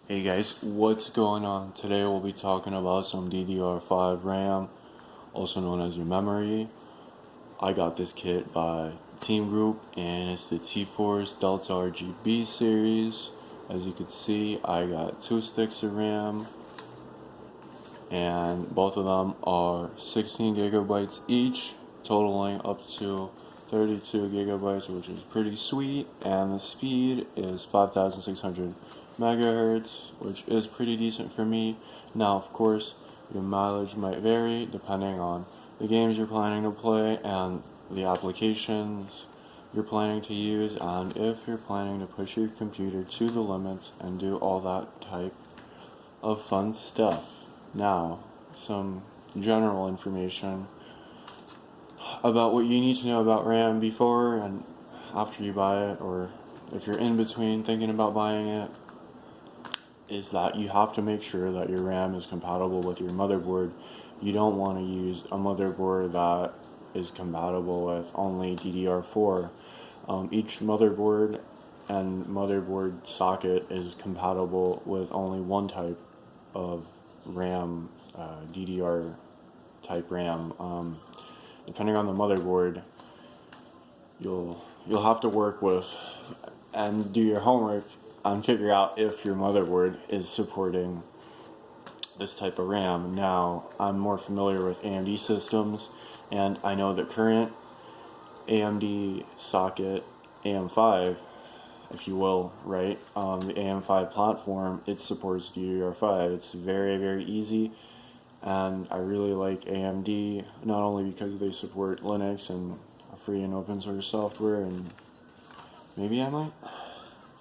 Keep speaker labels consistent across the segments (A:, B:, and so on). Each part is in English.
A: Hey guys, what's going on? Today we'll be talking about some DDR5 RAM, also known as your memory. I got this kit by Team Group and it's the T-Force Delta RGB series. As you can see, I got 2 sticks of RAM and both of them are 16 gigabytes each, totaling up to 32 gigabytes, which is pretty sweet, and the speed is 5600 megahertz, which is pretty decent for me. Now, of course, your mileage might vary depending on the games you're planning to play and the applications you're planning to use, and if you're planning to push your computer to the limits and do all that type of fun stuff. Now, some general information about what you need to know about RAM before and after you buy it, or if you're in between thinking about buying it, is that you have to make sure that your RAM is compatible with your motherboard. You don't want to use a motherboard that is compatible with only DDR4. Each motherboard and motherboard socket is compatible with only one type of RAM, DDR type RAM. Depending on the motherboard, you'll have to work with and do your homework and figure out if your motherboard is supporting this type of RAM. Now, I'm more familiar with AMD systems, and I know the current AMD socket, AM5, if you will, right? The AM5 platform, it supports DDR5. It's very, very easy, and I really like AMD, not only because they support Linux and free and open source software, and maybe I might,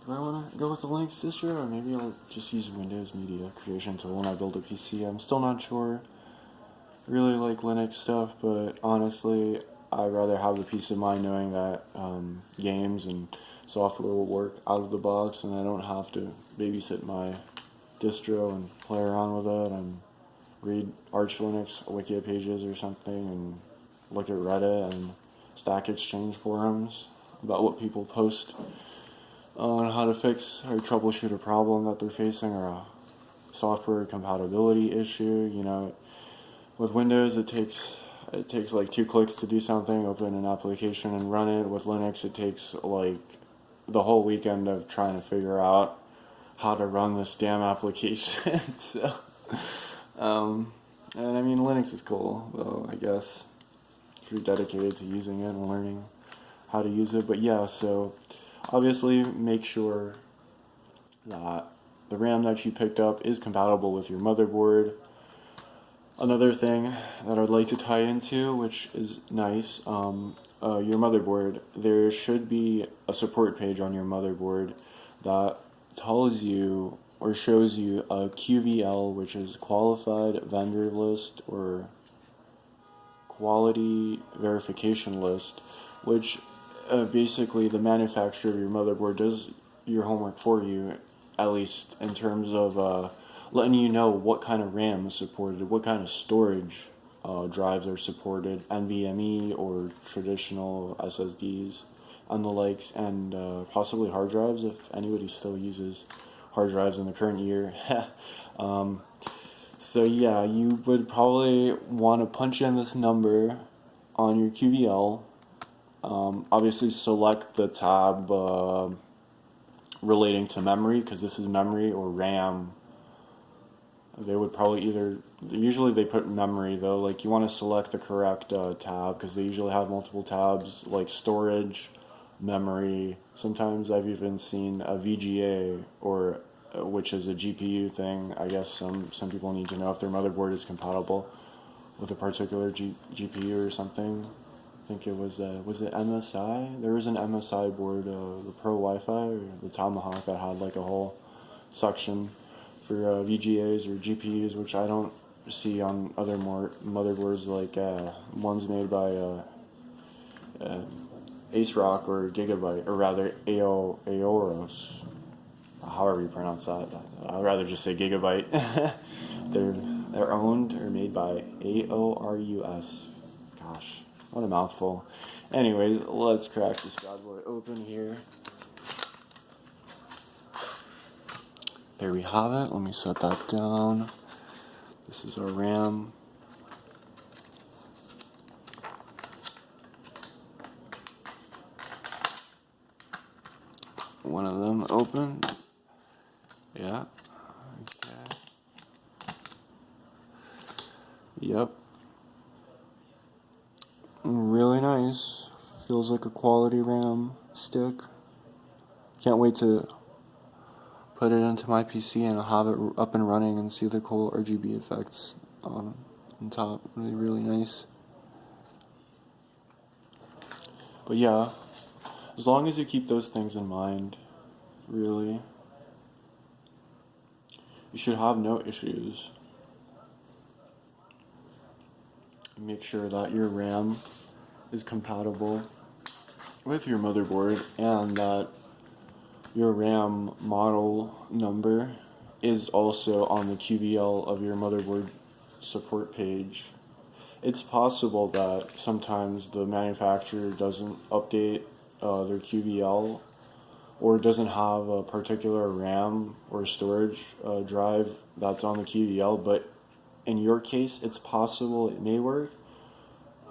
A: do I want to go with the Linux distro, or maybe I'll just use Windows Media Creation Tool when I build a PC. I'm still not sure. I really like Linux stuff, but honestly, I'd rather have the peace of mind knowing that games and software will work out of the box, and I don't have to babysit my distro and play around with it and read Arch Linux wiki pages or something and look at Reddit and Stack Exchange forums about what people post on how to fix or troubleshoot a problem that they're facing, or a software compatibility issue. You know, with Windows it takes like 2 clicks to do something, open an application and run it. With Linux it takes like the whole weekend of trying to figure out how to run this damn application. So and I mean, Linux is cool though, I guess, if you're dedicated to using it and learning how to use it. But yeah, so obviously make sure that the RAM that you picked up is compatible with your motherboard. Another thing that I'd like to tie into, which is nice, your motherboard. There should be a support page on your motherboard that tells you or shows you a QVL, which is Qualified Vendor List or Quality Verification List, which basically the manufacturer of your motherboard does your homework for you, at least in terms of letting you know what kind of RAM is supported, what kind of storage drives are supported, NVMe or traditional SSDs and the likes, and possibly hard drives if anybody still uses hard drives in the current year. So yeah, you would probably want to punch in this number on your QVL. Obviously select the tab relating to memory, because this is memory or RAM. They would probably usually they put memory though, like you want to select the correct tab, because they usually have multiple tabs like storage, memory. Sometimes I've even seen a VGA, or which is a GPU thing. I guess some people need to know if their motherboard is compatible with a particular GPU or something. I think it was it MSI? There was an MSI board, the Pro Wi-Fi or the Tomahawk, that had like a whole section for VGAs or GPUs, which I don't see on other motherboards, like ones made by ASRock or Gigabyte, or rather Aorus, however you pronounce that. I'd rather just say Gigabyte. They're owned or made by Aorus. Gosh, what a mouthful. Anyways, let's crack this bad boy open here. there we have it. Let me set that down. This is our RAM. One of them open. Yeah. Okay. Yep. Really nice. Feels like a quality RAM stick. Can't wait to put it into my PC and have it up and running and see the cool RGB effects on top. Really, really nice. But yeah, as long as you keep those things in mind, really, you should have no issues. Make sure that your RAM is compatible with your motherboard and that your RAM model number is also on the QVL of your motherboard support page. It's possible that sometimes the manufacturer doesn't update their QVL or doesn't have a particular RAM or storage drive that's on the QVL, but in your case, it's possible it may work,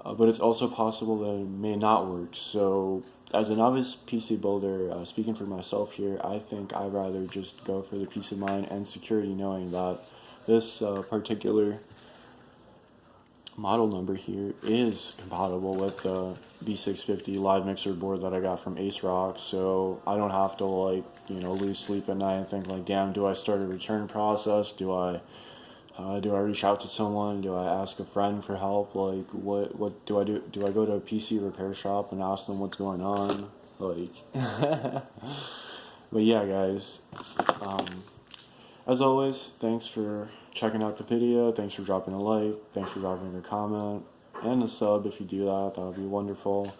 A: but it's also possible that it may not work. So as a novice PC builder, speaking for myself here, I think I'd rather just go for the peace of mind and security, knowing that this particular model number here is compatible with the B650 live mixer board that I got from AceRock, so I don't have to lose sleep at night and think like, damn, do I start a return process? Do I reach out to someone? Do I ask a friend for help? Like, what do I do? Do I go to a PC repair shop and ask them what's going on? But yeah, guys, as always, thanks for checking out the video. Thanks for dropping a like. Thanks for dropping a comment and a sub. If you do that, that would be wonderful.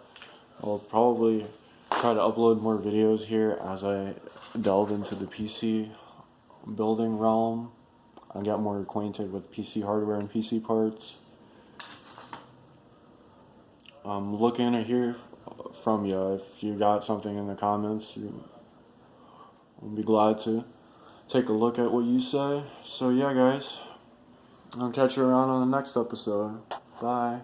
A: I'll probably try to upload more videos here as I delve into the PC building realm. I get more acquainted with PC hardware and PC parts. I'm looking to hear from you. If you got something in the comments, I'll be glad to take a look at what you say. So yeah, guys, I'll catch you around on the next episode. Bye.